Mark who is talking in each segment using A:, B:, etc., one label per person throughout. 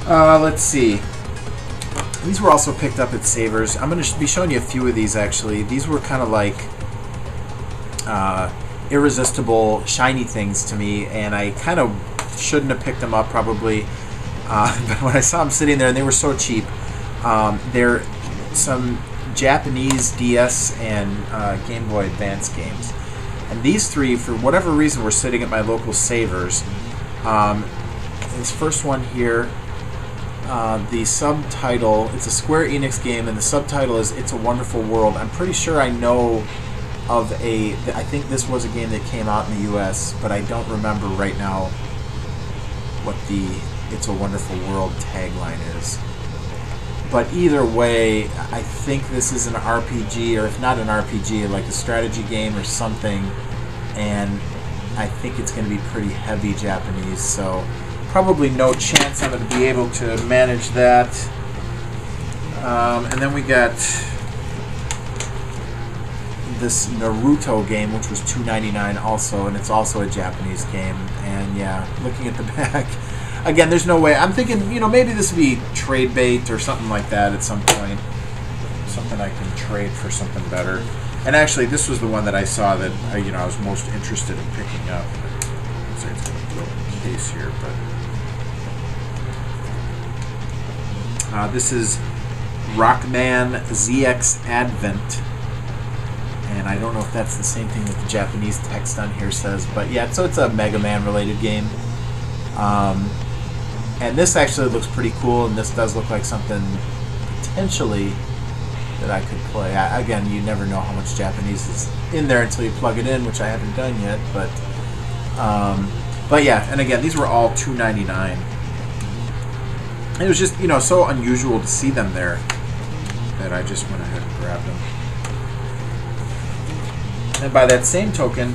A: Let's see. These were also picked up at Savers. I'm going to be showing you a few of these, actually. These were kind of like irresistible, shiny things to me, and I kind of shouldn't have picked them up, probably. But when I saw them sitting there, and they were so cheap, they're some Japanese DS and Game Boy Advance games. And these three, for whatever reason, were sitting at my local Savers. This first one here, the subtitle, it's a Square Enix game, and the subtitle is It's a Wonderful World. I'm pretty sure I know of I think this was a game that came out in the US, but I don't remember right now what the It's a Wonderful World tagline is. But either way, I think this is an RPG, or if not an RPG, like a strategy game or something, and I think it's going to be pretty heavy Japanese, so probably no chance I'm going to be able to manage that. And then we got this Naruto game, which was $2.99 also, and it's also a Japanese game. And yeah, looking at the back, again, there's no way. I'm thinking, you know, maybe this would be trade bait or something like that at some point. Something I can trade for something better. And actually, this was the one that I saw that I was most interested in picking up. It's going to go in case here, but this is Rockman ZX Advent. And I don't know if that's the same thing that the Japanese text on here says, but yeah, so it's a Mega Man related game. And this actually looks pretty cool, and this does look like something potentially that I could play. Again, you never know how much Japanese is in there until you plug it in, which I haven't done yet. But yeah, and again, these were all $2.99. It was just, so unusual to see them there that I just went ahead and grabbed them. And by that same token,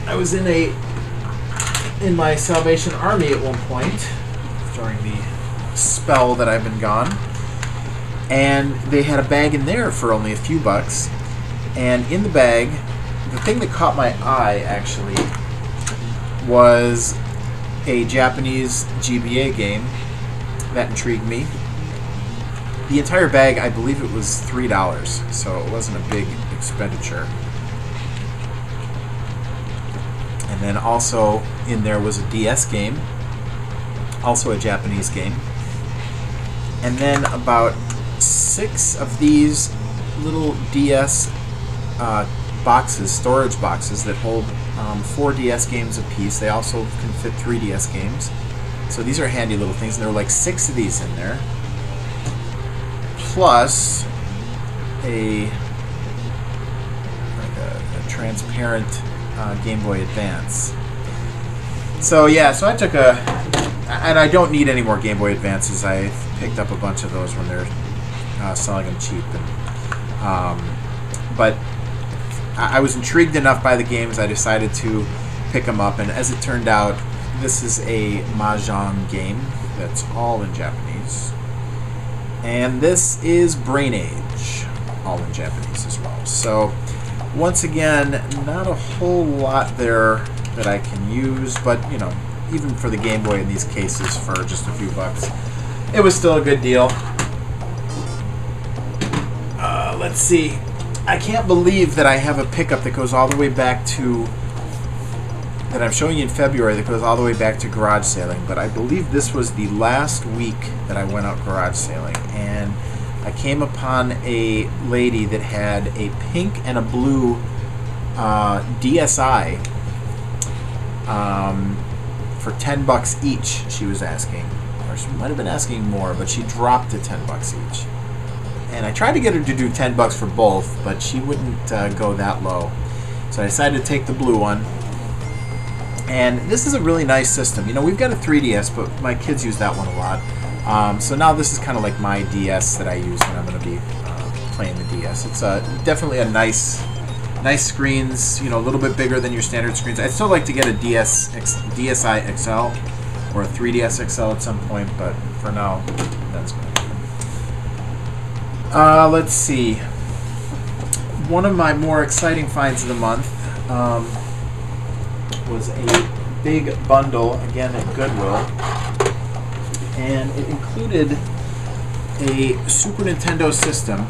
A: I was in my Salvation Army at one point during the spell that I've been gone, and they had a bag in there for only a few bucks. And in the bag, the thing that caught my eye actually was a Japanese GBA game that intrigued me. The entire bag, I believe it was $3, so it wasn't a big expenditure. And then also in there was a DS game, also a Japanese game. And then about 6 of these little DS boxes, storage boxes that hold 4 DS games apiece. They also can fit 3 DS games. So these are handy little things, and there were like 6 of these in there. Plus a transparent Game Boy Advance. So yeah, so I took and I don't need any more Game Boy Advances. I picked up a bunch of those when they're selling them cheap. But I was intrigued enough by the games, I decided to pick them up. And as it turned out, this is a Mahjong game that's all in Japanese. And this is Brain Age, all in Japanese as well. So once again, not a whole lot there that I can use, but even for the Game Boy in these cases for just a few bucks, it was still a good deal. Let's see. I can't believe that I have a pickup that goes all the way back to, that I'm showing you in February, that goes all the way back to garage sailing, but I believe this was the last week that I went out garage sailing, and I came upon a lady that had a pink and a blue DSi for $10 each. She was asking, or she might have been asking more, but she dropped to $10 each. And I tried to get her to do $10 for both, but she wouldn't go that low. So I decided to take the blue one. And this is a really nice system. We've got a 3DS, but my kids use that one a lot. So now this is kind of like my DS that I use when I'm going to be playing the DS. It's definitely a nice screens, a little bit bigger than your standard screens. I'd still like to get a DSi XL or a 3DS XL at some point, but for now, that's good. Let's see. One of my more exciting finds of the month was a big bundle, again at Goodwill, and it included a Super Nintendo system,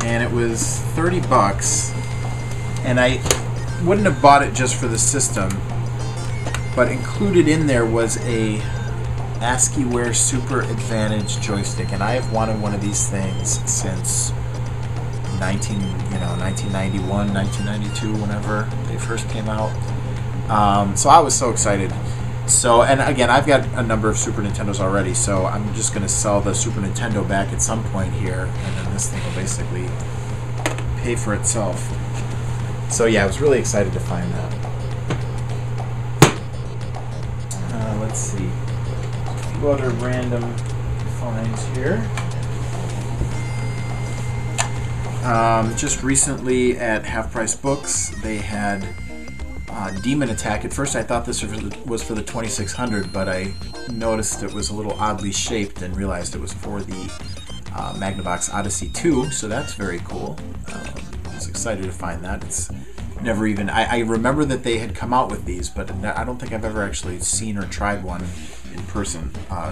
A: and it was 30 bucks, and I wouldn't have bought it just for the system, but included in there was a ASCIIWare Super Advantage joystick, and I have wanted one of these things since 1991, 1992, whenever they first came out. So I was so excited. So, and again, I've got a number of Super Nintendos already, so I'm just going to sell the Super Nintendo back at some point here, and then this thing will basically pay for itself. So yeah, I was really excited to find that. Let's see. A few other random finds here. Just recently at Half Price Books, they had Demon Attack. At first I thought this was for the 2600, but I noticed it was a little oddly shaped and realized it was for the Magnavox Odyssey 2, so that's very cool. I was excited to find that. It's never even... I remember that they had come out with these, but I don't think I've ever actually seen or tried one in person. A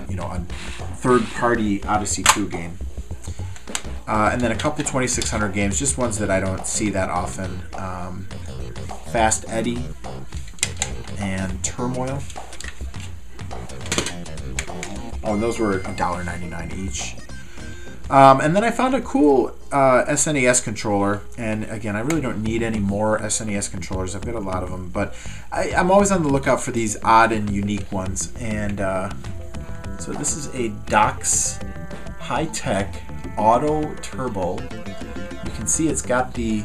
A: third-party Odyssey 2 game. And then a couple 2600 games, just ones that I don't see that often. Fast Eddie and Turmoil. Oh, and those were $1.99 each. And then I found a cool SNES controller, and again, I really don't need any more SNES controllers. I've got a lot of them, but I'm always on the lookout for these odd and unique ones. And so this is a Dox High-Tech Auto Turbo. You can see it's got the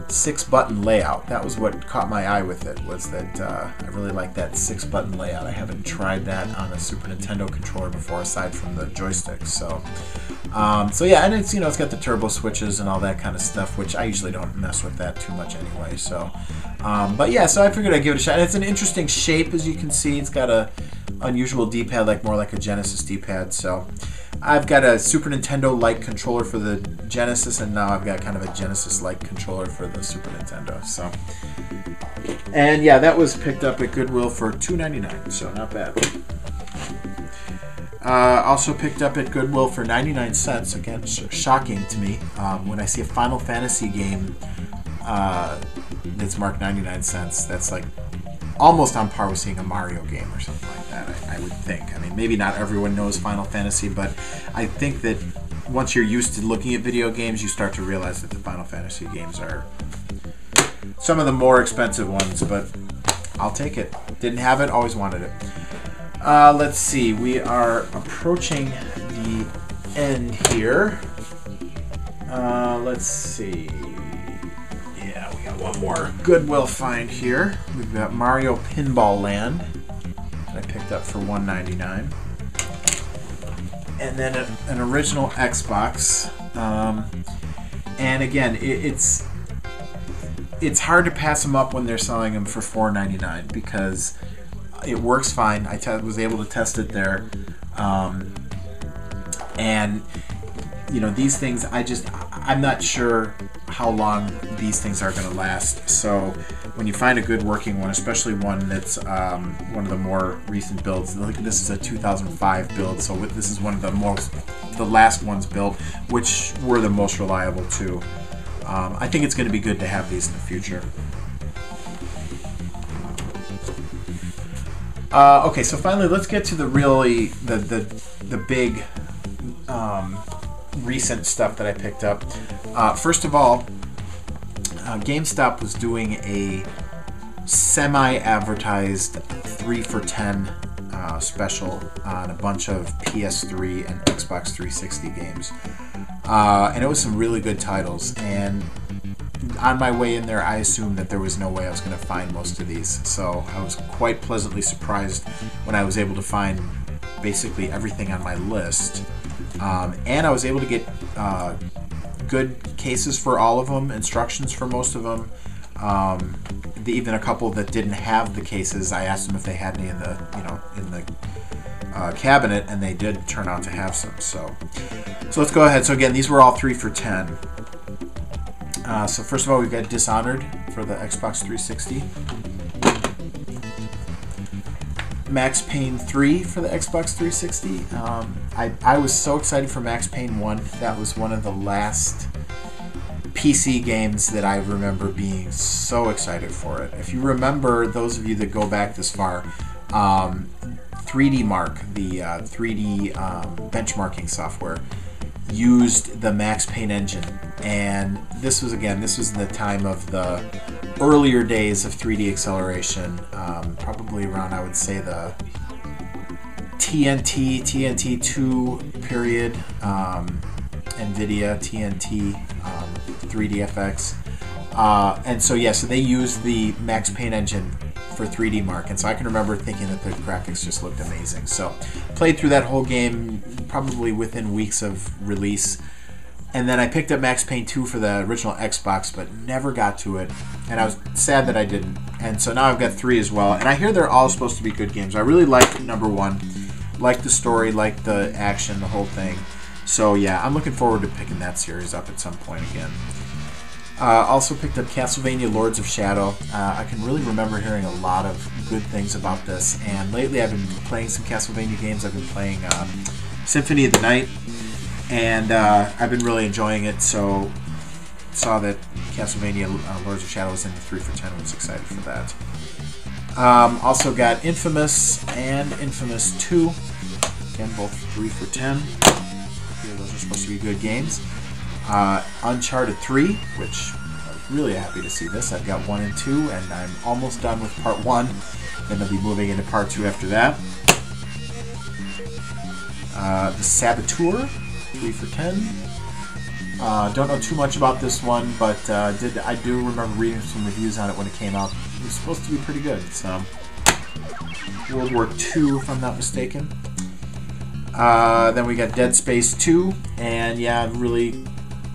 A: 6-button layout. That was what caught my eye with it, was that I really like that 6-button layout. I haven't tried that on a Super Nintendo controller before, aside from the joysticks. So yeah, and it's it's got the turbo switches and all that kind of stuff, which I usually don't mess with that too much anyway. So, but yeah, so I figured I'd give it a shot. And it's an interesting shape, as you can see. It's got a unusual D-pad, more like a Genesis D-pad. So I've got a Super Nintendo-like controller for the Genesis, and now I've got kind of a Genesis-like controller for the Super Nintendo. So, and yeah, that was picked up at Goodwill for $2.99, so not bad. Also picked up at Goodwill for 99 cents. Again, shocking to me when I see a Final Fantasy game that's marked 99 cents. That's like almost on par with seeing a Mario game or something like that, I would think. I mean, maybe not everyone knows Final Fantasy, but I think that once you're used to looking at video games, you start to realize that the Final Fantasy games are some of the more expensive ones, but I'll take it. Didn't have it, always wanted it. Let's see, we are approaching the end here. Let's see. Yeah, we got one more Goodwill find here. We've got Mario Pinball Land that I picked up for $1.99. And then an original Xbox. And again, it's hard to pass them up when they're selling them for $4.99 because it works fine. I was able to test it there. And these things, I'm not sure how long these things are going to last. So when you find a good working one, especially one that's one of the more recent builds, like this is a 2005 build, so this is one of the last ones built, which were the most reliable too. I think it's going to be good to have these in the future. Okay, so finally, let's get to the big recent stuff that I picked up. First of all, GameStop was doing a semi-advertised 3 for $10 special on a bunch of PS3 and Xbox 360 games, and it was some really good titles. And on my way in there, I assumed that there was no way I was going to find most of these, so I was quite pleasantly surprised when I was able to find basically everything on my list. And I was able to get good cases for all of them, instructions for most of them. Even a couple that didn't have the cases, I asked them if they had any in the cabinet, and they did turn out to have some. So let's go ahead. So again, these were all 3 for $10. So first of all, we've got Dishonored for the Xbox 360. Max Payne 3 for the Xbox 360. I was so excited for Max Payne 1. That was one of the last PC games that I remember being so excited for it. If you remember, those of you that go back this far, 3D Mark, the 3D benchmarking software, used the Max Payne engine, and this was in the time of the earlier days of 3D acceleration, probably around, I would say, the TNT2 period, NVIDIA TNT 3DFX, and so they used the Max Payne engine for 3D Mark, and so I can remember thinking that the graphics just looked amazing. So played through that whole game probably within weeks of release, and then I picked up Max Payne 2 for the original Xbox, but never got to it, and I was sad that I didn't. And so now I've got 3 as well, and I hear they're all supposed to be good games. I really like number 1, like the story, like the action, the whole thing. So yeah, I'm looking forward to picking that series up at some point again. Also picked up Castlevania Lords of Shadow. I can really remember hearing a lot of good things about this, and lately I've been playing some Castlevania games. I've been playing Symphony of the Night, and I've been really enjoying it, so saw that Castlevania Lords of Shadow was in the 3 for 10 and was excited for that. Also got Infamous and Infamous 2. Again, both 3 for 10. Those are supposed to be good games. Uncharted 3, which I was really happy to see this. I've got 1 and 2, and I'm almost done with part 1. Then I'll be moving into part 2 after that. The Saboteur, 3 for 10. Don't know too much about this one, but I do remember reading some reviews on it when it came out. It was supposed to be pretty good. So, World War II, if I'm not mistaken. Then we got Dead Space 2, and yeah, really,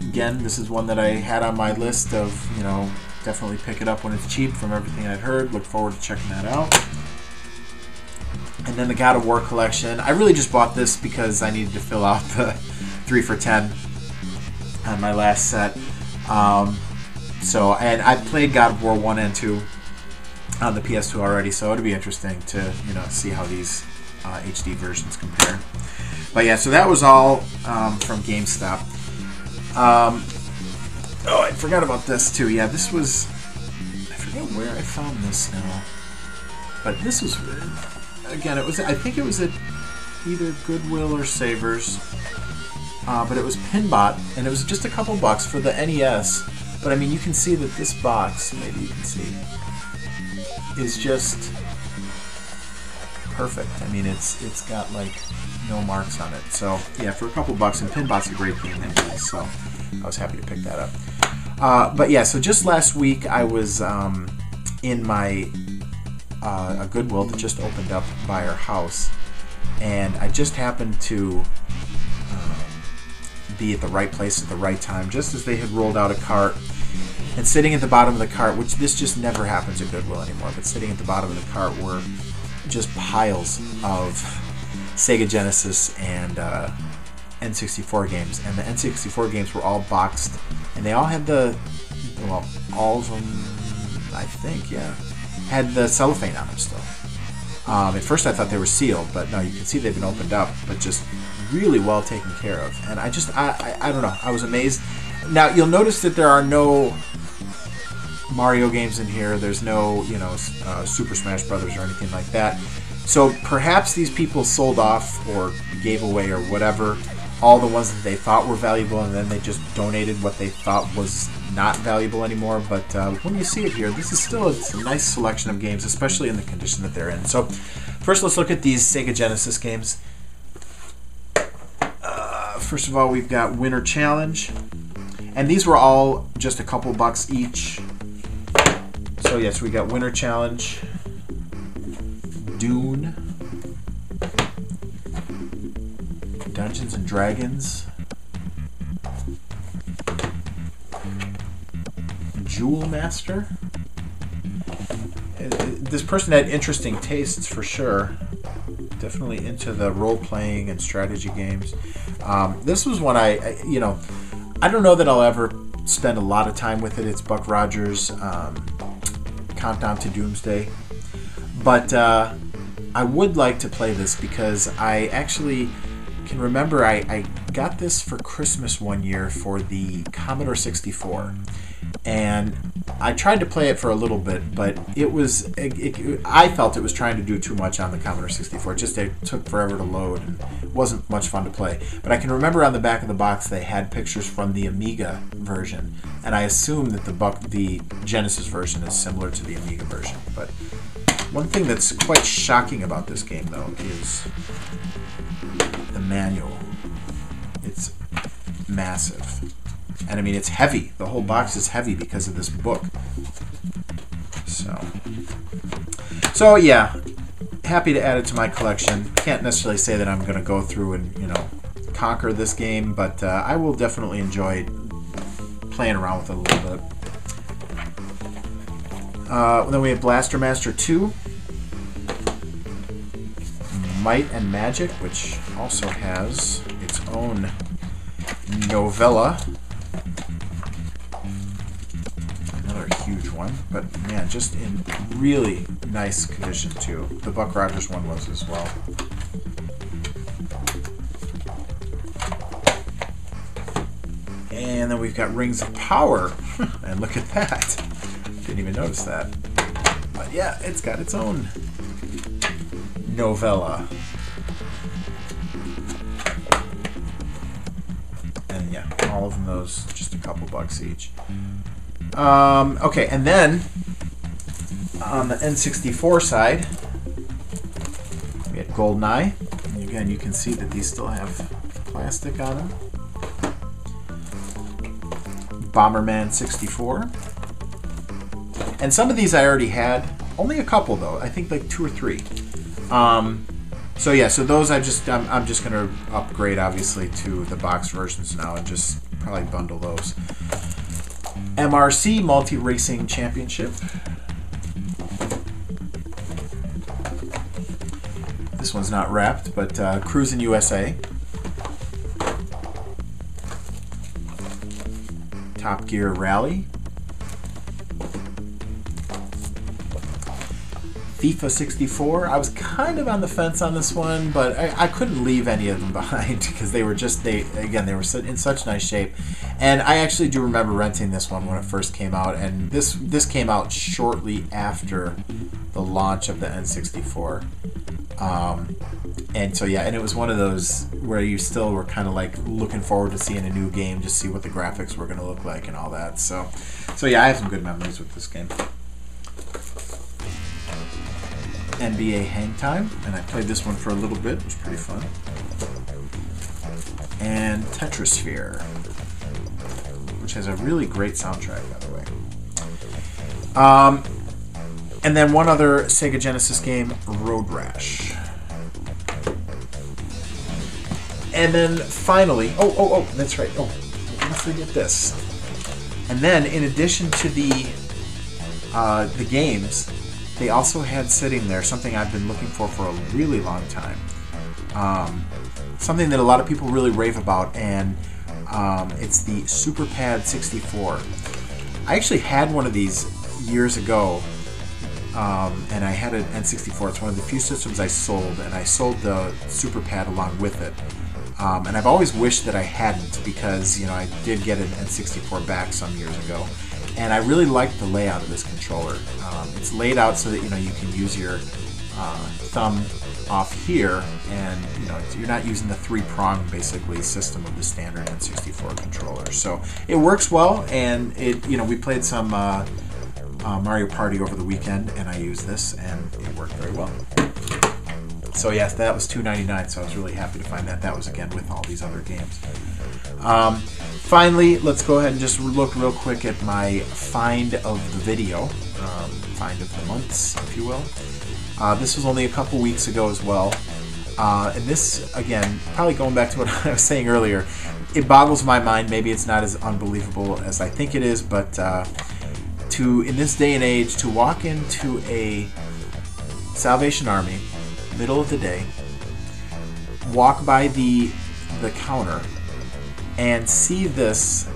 A: again, this is one that I had on my list of, definitely pick it up when it's cheap from everything I'd heard. Look forward to checking that out. And then the God of War collection. I really just bought this because I needed to fill out the 3 for 10 on my last set. And I played God of War 1 and 2 on the PS2 already, so it'll be interesting to, see how these HD versions compare. But yeah, so that was all from GameStop. I forgot about this too. Yeah, this was, I forget where I found this now, but this was, again, I think it was at either Goodwill or Savers, but it was Pinbot, and it was just a couple bucks for the NES. But I mean, you can see that this box, maybe you can see, is just perfect. I mean, it's got like no marks on it. So yeah, for a couple bucks, and Pinbot's a great game anyway, so I was happy to pick that up. But yeah, so just last week I was in my a Goodwill that just opened up by our house, and I just happened to be at the right place at the right time, just as they had rolled out a cart. And sitting at the bottom of the cart, which this just never happens at Goodwill anymore, but sitting at the bottom of the cart were just piles of Sega Genesis and N64 games. And the N64 games were all boxed, and they all had all of them, I think, yeah, had the cellophane on them still. At first I thought they were sealed, but no, you can see they've been opened up, but just really well taken care of. And I don't know, I was amazed. Now, you'll notice that there are no Mario games in here. There's no, Super Smash Brothers or anything like that. So perhaps these people sold off or gave away or whatever all the ones that they thought were valuable, and then they just donated what they thought was not valuable anymore. But when you see it here, this is still a nice selection of games, especially in the condition that they're in. So first, let's look at these Sega Genesis games. First of all, we've got Winter Challenge. And these were all just a couple bucks each. So yes, we got Winter Challenge, Dune, Dungeons and Dragons, Jewel Master. This person had interesting tastes for sure. Definitely into the role-playing and strategy games. This was one I don't know that I'll ever spend a lot of time with it. It's Buck Rogers' Countdown to Doomsday. But I I would like to play this because I actually can remember I got this for Christmas one year for the Commodore 64. And I tried to play it for a little bit, but I felt it was trying to do too much on the Commodore 64. It took forever to load and it wasn't much fun to play. But I can remember on the back of the box they had pictures from the Amiga version, and I assume that the Genesis version is similar to the Amiga version. But one thing that's quite shocking about this game, though, is the manual. It's massive. And I mean, it's heavy. The whole box is heavy because of this book. So yeah, happy to add it to my collection. Can't necessarily say that I'm going to go through and, conquer this game, but I will definitely enjoy playing around with it a little bit. Then we have Blaster Master 2, Might and Magic, which also has its own novella. Another huge one, but man, just in really nice condition too. The Buck Rogers one was as well. And then we've got Rings of Power, and look at that. Didn't even notice that. But yeah, it's got its own novella. And yeah, all of them, those, just a couple bucks each. Okay, and then on the N64 side, we had GoldenEye. And again, you can see that these still have plastic on them. Bomberman 64. And some of these I already had. Only a couple though. I think like 2 or 3. So yeah, so those I'm just gonna upgrade obviously to the box versions now and just probably bundle those. MRC Multi Racing Championship. This one's not wrapped, but Cruisin' USA. Top Gear Rally. FIFA 64. I was kind of on the fence on this one, but I couldn't leave any of them behind because they were just, they were in such nice shape. And I actually do remember renting this one when it first came out, and this came out shortly after the launch of the N64. And so yeah, and it was one of those where you still were kind of like looking forward to seeing a new game, to see what the graphics were going to look like and all that. So yeah, I have some good memories with this game. NBA Hang Time, and I played this one for a little bit. It was pretty fun. And Tetrasphere, which has a really great soundtrack, by the way. And then one other Sega Genesis game, Road Rash. And then finally, oh, that's right. Oh, let's forget this. And then, in addition to the games, they also had sitting there something I've been looking for a really long time. Something that a lot of people really rave about, and it's the Super Pad 64. I actually had one of these years ago, and I had an N64. It's one of the few systems I sold, and I sold the Super Pad along with it. And I've always wished that I hadn't, because I did get an N64 back some years ago. And I really like the layout of this controller. It's laid out so that you can use your thumb off here, and you're not using the 3-prong basically system of the standard N64 controller. So it works well, and we played some Mario Party over the weekend, and I used this, and it worked very well. So yes, that was $2.99. So I was really happy to find that. That was again with all these other games. Finally, let's go ahead and just look real quick at my find of the video, find of the months, if you will. This was only a couple weeks ago as well. And this, again, probably going back to what I was saying earlier, it boggles my mind. Maybe it's not as unbelievable as I think it is, but in this day and age, to walk into a Salvation Army, middle of the day, walk by the counter, and see this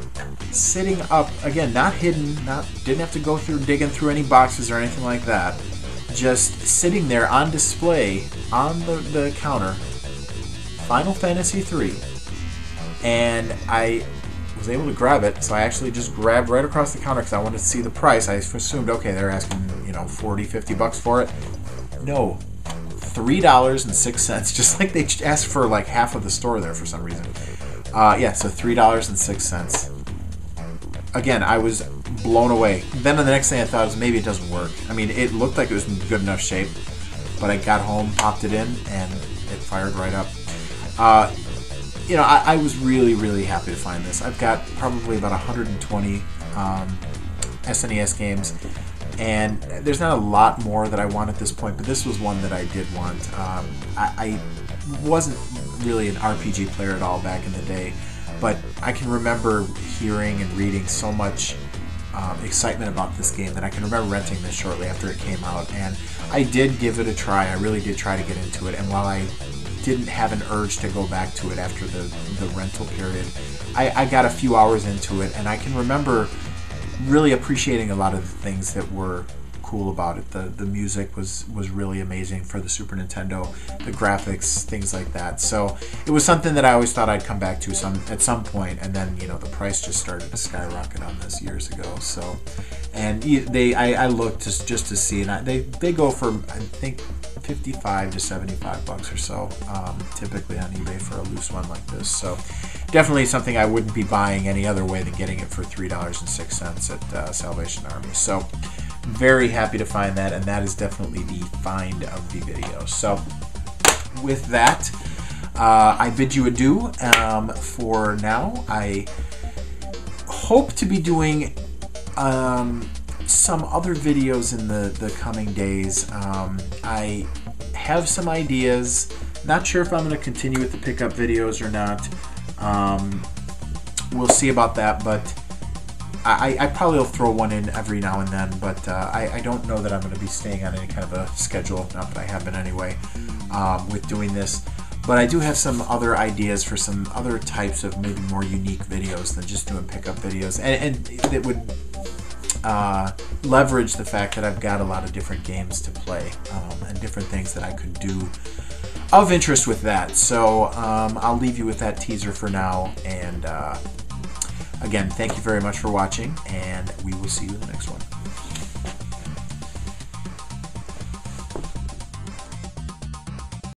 A: sitting up, again, not hidden, didn't have to go through digging through any boxes or anything like that, just sitting there on display on the counter, Final Fantasy 3, and I was able to grab it. So I actually just grabbed right across the counter because I wanted to see the price. I assumed, okay, they're asking, $40-50 for it. No, $3.06, just like they asked for like half of the store there for some reason. So $3.06. Again, I was blown away. Then the next thing I thought was maybe it doesn't work. I mean, it looked like it was in good enough shape, but I got home, popped it in, and it fired right up. I was really, really happy to find this. I've got probably about 120 SNES games, and there's not a lot more that I want at this point, but this was one that I did want. I wasn't really an RPG player at all back in the day, but I can remember hearing and reading so much excitement about this game that I can remember renting this shortly after it came out, and I did give it a try. I really did try to get into it, and while I didn't have an urge to go back to it after the rental period, I got a few hours into it, and I can remember really appreciating a lot of the things that were cool about it. The music was really amazing for the Super Nintendo, the graphics, things like that. So it was something that I always thought I'd come back to at some point, and then the price just started to skyrocket on this years ago. So, and I looked just to see, and they go for, I think, $55 to $75 or so, typically on eBay for a loose one like this. So definitely something I wouldn't be buying any other way than getting it for $3.06 at Salvation Army. So very happy to find that, and that is definitely the find of the video. So with that, I bid you adieu for now. I hope to be doing some other videos in the coming days. I have some ideas. Not sure if I'm going to continue with the pickup videos or not. We'll see about that, but I probably will throw one in every now and then, but I don't know that I'm going to be staying on any kind of a schedule, not that I have been anyway, with doing this. But I do have some other ideas for some other types of maybe more unique videos than just doing pickup videos, and that would leverage the fact that I've got a lot of different games to play, and different things that I could do of interest with that. So I'll leave you with that teaser for now, and again, thank you very much for watching, and we will see you in the next one.